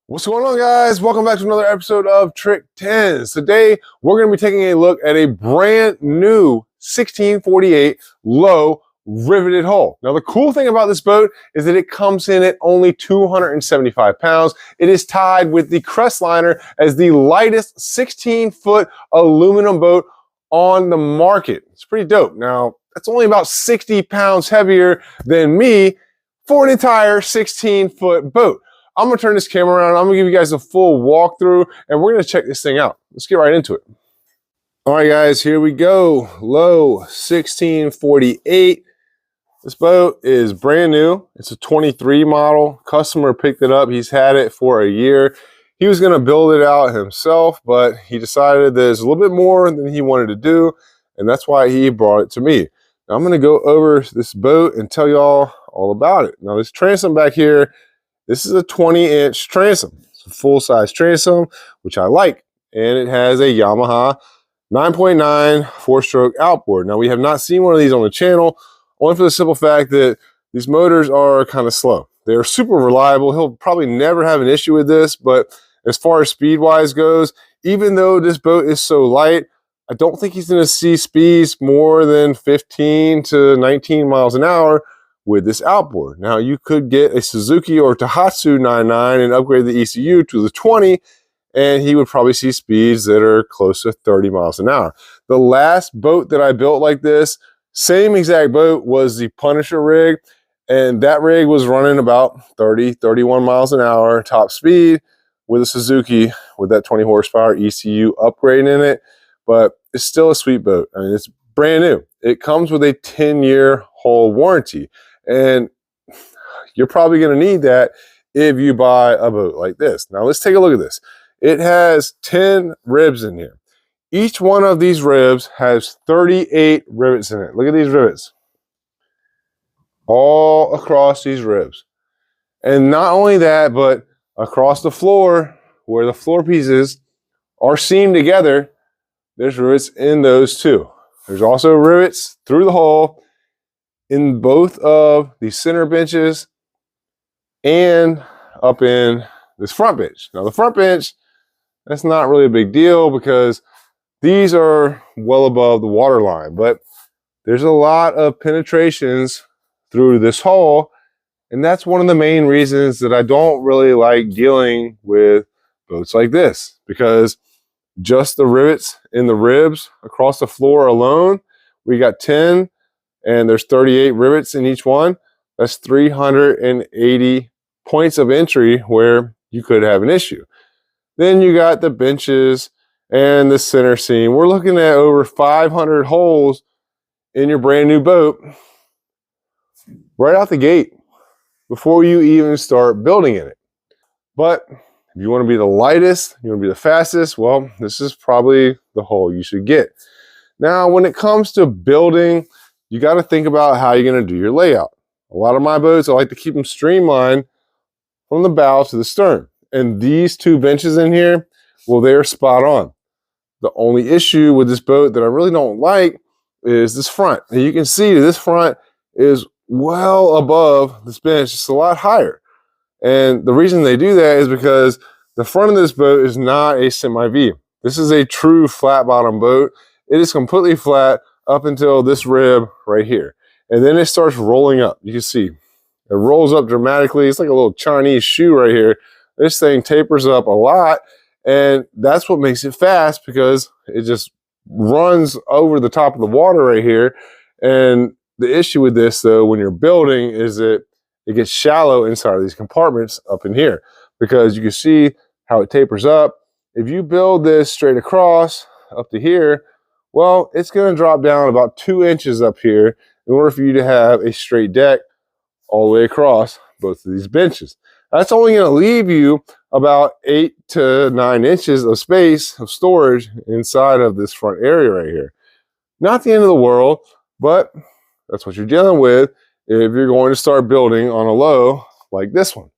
What's going on, guys? Welcome back to another episode of Trick 10s. Today, we're going to be taking a look at a brand new 1648 Lowe riveted hull. Now, the cool thing about this boat is that it comes in at only 275 pounds. It is tied with the Crestliner as the lightest 16-foot aluminum boat on the market. It's pretty dope. Now, that's only about 60 pounds heavier than me for an entire 16-foot boat. I'm going to turn this camera around. I'm going to give you guys a full walkthrough, and we're going to check this thing out. Let's get right into it. All right, guys, here we go. Lowe 1648. This boat is brand new. It's a 23 model. Customer picked it up. He's had it for a year. He was going to build it out himself, but he decided there's a little bit more than he wanted to do, and that's why he brought it to me. Now, I'm going to go over this boat and tell y'all all about it. Now, this transom back here, this is a 20-inch transom. It's a full-size transom, which I like. And it has a Yamaha 9.9 four-stroke outboard. Now, we have not seen one of these on the channel, only for the simple fact that these motors are kind of slow. They're super reliable. He'll probably never have an issue with this, but as far as speed-wise goes, even though this boat is so light, I don't think he's going to see speeds more than 15 to 19 miles an hour with this outboard. Now, you could get a Suzuki or Tohatsu 99 and upgrade the ECU to the 20, and he would probably see speeds that are close to 30 miles an hour. The last boat that I built like this, same exact boat, was the Punisher rig, and that rig was running about 30, 31 miles an hour top speed with a Suzuki with that 20 horsepower ECU upgrade in it, but it's still a sweet boat. I mean, it's brand new. It comes with a 10-year hull warranty. And you're probably going to need that if you buy a boat like this. Now, let's take a look at this. It has 10 ribs in here. Each one of these ribs has 38 rivets in it. Look at these rivets. All across these ribs. And not only that, but across the floor, where the floor pieces are seamed together, there's rivets in those too. There's also rivets through the hull in both of the center benches and up in this front bench. Now, the front bench, that's not really a big deal because these are well above the water line, but there's a lot of penetrations through this hull, and that's one of the main reasons that I don't really like dealing with boats like this, because just the rivets in the ribs across the floor alone, we got 10, and there's 38 rivets in each one. That's 380 points of entry where you could have an issue. Then you got the benches and the center seam. We're looking at over 500 holes in your brand new boat right out the gate before you even start building in it. But if you want to be the lightest, you want to be the fastest, well, this is probably the hull you should get. Now, when it comes to building, you got to think about how you're going to do your layout. A lot of my boats, I like to keep them streamlined from the bow to the stern. And these two benches in here, well, they're spot on. The only issue with this boat that I really don't like is this front. And you can see this front is well above this bench. It's a lot higher. And the reason they do that is because the front of this boat is not a semi-V. This is a true flat bottom boat. It is completely flat up until this rib right here. And then it starts rolling up. You can see it rolls up dramatically. It's like a little Chinese shoe right here. This thing tapers up a lot, and that's what makes it fast, because it just runs over the top of the water right here. And the issue with this, though, when you're building, is that it gets shallow inside of these compartments up in here, because you can see how it tapers up. If you build this straight across up to here, well, it's going to drop down about 2 inches up here in order for you to have a straight deck all the way across both of these benches. That's only going to leave you about 8 to 9 inches of space of storage inside of this front area right here. Not the end of the world, but that's what you're dealing with if you're going to start building on a Lowe like this one.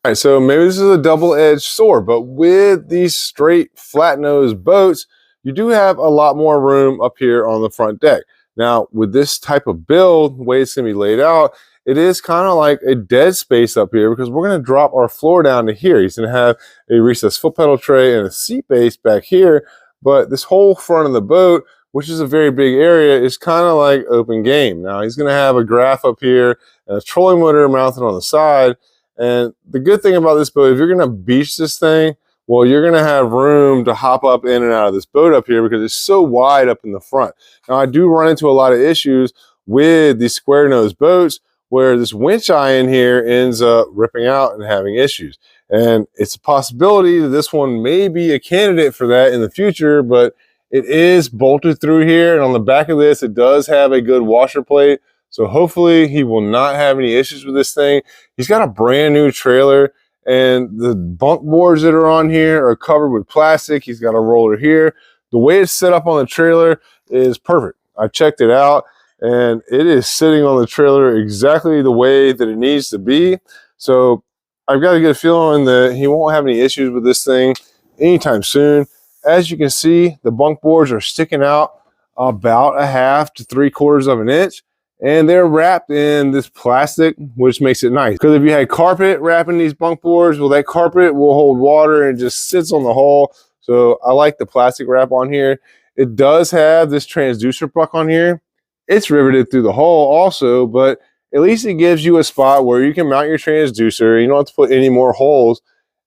All right, so maybe this is a double-edged sword, but with these straight flat-nosed boats, you do have a lot more room up here on the front deck. Now, with this type of build, the way it's going to be laid out, it is kind of like a dead space up here because we're going to drop our floor down to here. He's going to have a recessed foot pedal tray and a seat base back here, but this whole front of the boat, which is a very big area, is kind of like open game. Now he's going to have a graph up here and a trolling motor mounted on the side. And the good thing about this boat, if you're going to beach this thing, well, you're going to have room to hop up in and out of this boat up here because it's so wide up in the front. Now, I do run into a lot of issues with these square nose boats where this winch eye in here ends up ripping out and having issues. And it's a possibility that this one may be a candidate for that in the future, but it is bolted through here. And on the back of this, it does have a good washer plate. So hopefully he will not have any issues with this thing. He's got a brand new trailer, and the bunk boards that are on here are covered with plastic. He's got a roller here. The way it's set up on the trailer is perfect. I checked it out, and it is sitting on the trailer exactly the way that it needs to be. So I've got a good feeling that he won't have any issues with this thing anytime soon. As you can see, the bunk boards are sticking out about 1/2 to 3/4 of an inch. And they're wrapped in this plastic, which makes it nice. Because if you had carpet wrapping these bunk boards, well, that carpet will hold water and just sits on the hull. So I like the plastic wrap on here. It does have this transducer puck on here. It's riveted through the hull also, but at least it gives you a spot where you can mount your transducer. You don't have to put any more holes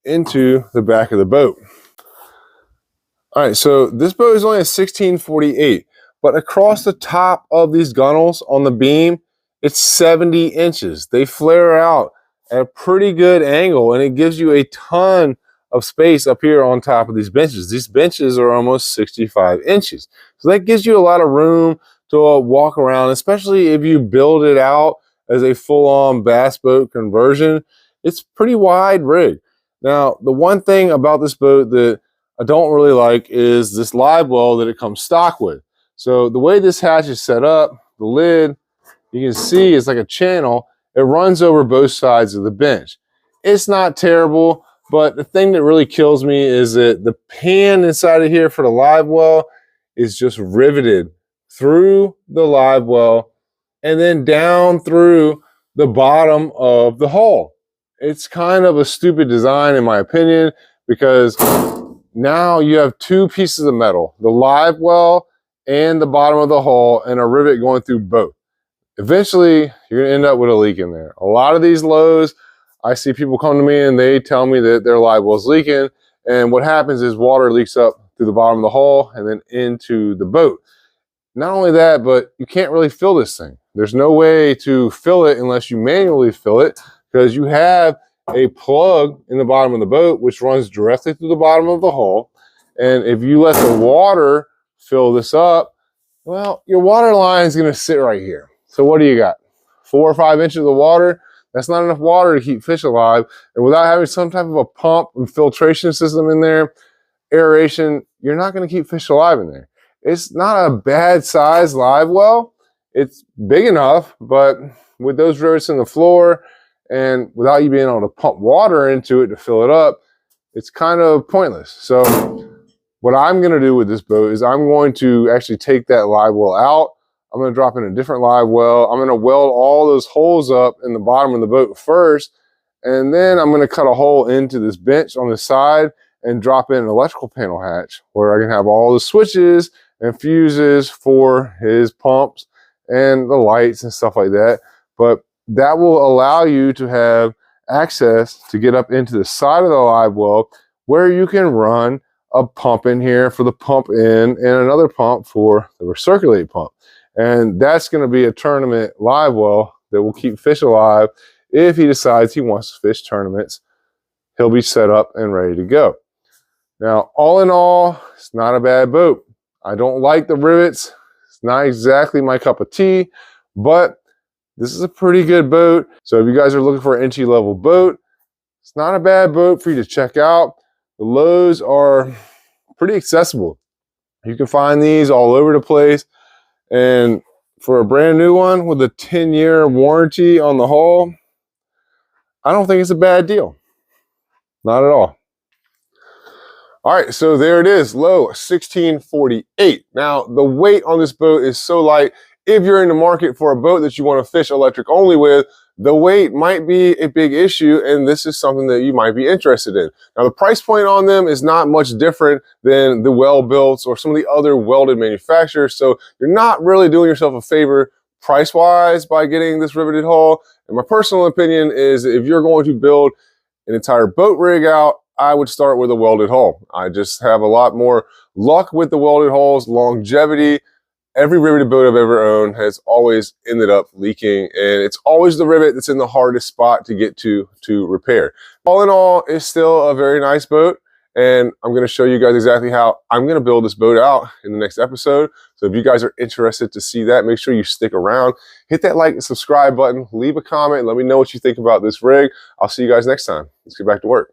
into the back of the boat. All right, so this boat is only a 1648. But across the top of these gunnels on the beam, it's 70 inches. They flare out at a pretty good angle, and it gives you a ton of space up here on top of these benches. These benches are almost 65 inches. So that gives you a lot of room to walk around, especially if you build it out as a full-on bass boat conversion. It's pretty wide rig. Now, the one thing about this boat that I don't really like is this live well that it comes stock with. So the way this hatch is set up, the lid, you can see it's like a channel. It runs over both sides of the bench. It's not terrible, but the thing that really kills me is that the pan inside of here for the live well is just riveted through the live well and then down through the bottom of the hull. It's kind of a stupid design in my opinion, because now you have two pieces of metal, the live well and the bottom of the hull, and a rivet going through both. Eventually, you're gonna end up with a leak in there. A lot of these Lowe's, I see people come to me and they tell me that their live well's leaking, and what happens is water leaks up through the bottom of the hull and then into the boat. Not only that, but you can't really fill this thing. There's no way to fill it unless you manually fill it, because you have a plug in the bottom of the boat which runs directly through the bottom of the hull. And if you let the water fill this up, well, your water line is going to sit right here. So what do you got? 4 or 5 inches of water? That's not enough water to keep fish alive. And without having some type of a pump and filtration system in there, aeration, you're not going to keep fish alive in there. It's not a bad size live well. It's big enough, but with those rivets in the floor and without you being able to pump water into it to fill it up, it's kind of pointless. So what I'm going to do with this boat is I'm going to actually take that live well out. I'm going to drop in a different live well. I'm going to weld all those holes up in the bottom of the boat first, and then I'm going to cut a hole into this bench on the side and drop in an electrical panel hatch where I can have all the switches and fuses for his pumps and the lights and stuff like that. But that will allow you to have access to get up into the side of the live well where you can run a pump in here for the pump in and another pump for the recirculate pump. And that's going to be a tournament live well that will keep fish alive. If he decides he wants to fish tournaments, he'll be set up and ready to go. Now, all in all, it's not a bad boat. I don't like the rivets. It's not exactly my cup of tea, but this is a pretty good boat. So if you guys are looking for an entry-level boat, it's not a bad boat for you to check out. The Lowe's are pretty accessible. You can find these all over the place. And for a brand new one with a 10-year warranty on the hull, I don't think it's a bad deal. Not at all. All right, so there it is, Lowe 1648. Now, the weight on this boat is so light, if you're in the market for a boat that you want to fish electric only with, the weight might be a big issue, and this is something that you might be interested in. Now, the price point on them is not much different than the well-built or some of the other welded manufacturers, so you're not really doing yourself a favor price-wise by getting this riveted hull. And my personal opinion is if you're going to build an entire boat rig out, I would start with a welded hull. I just have a lot more luck with the welded hulls, longevity. Every riveted boat I've ever owned has always ended up leaking, and it's always the rivet that's in the hardest spot to get to repair. All in all, it's still a very nice boat, and I'm going to show you guys exactly how I'm going to build this boat out in the next episode. So if you guys are interested to see that, make sure you stick around. Hit that like and subscribe button. Leave a comment and let me know what you think about this rig. I'll see you guys next time. Let's get back to work.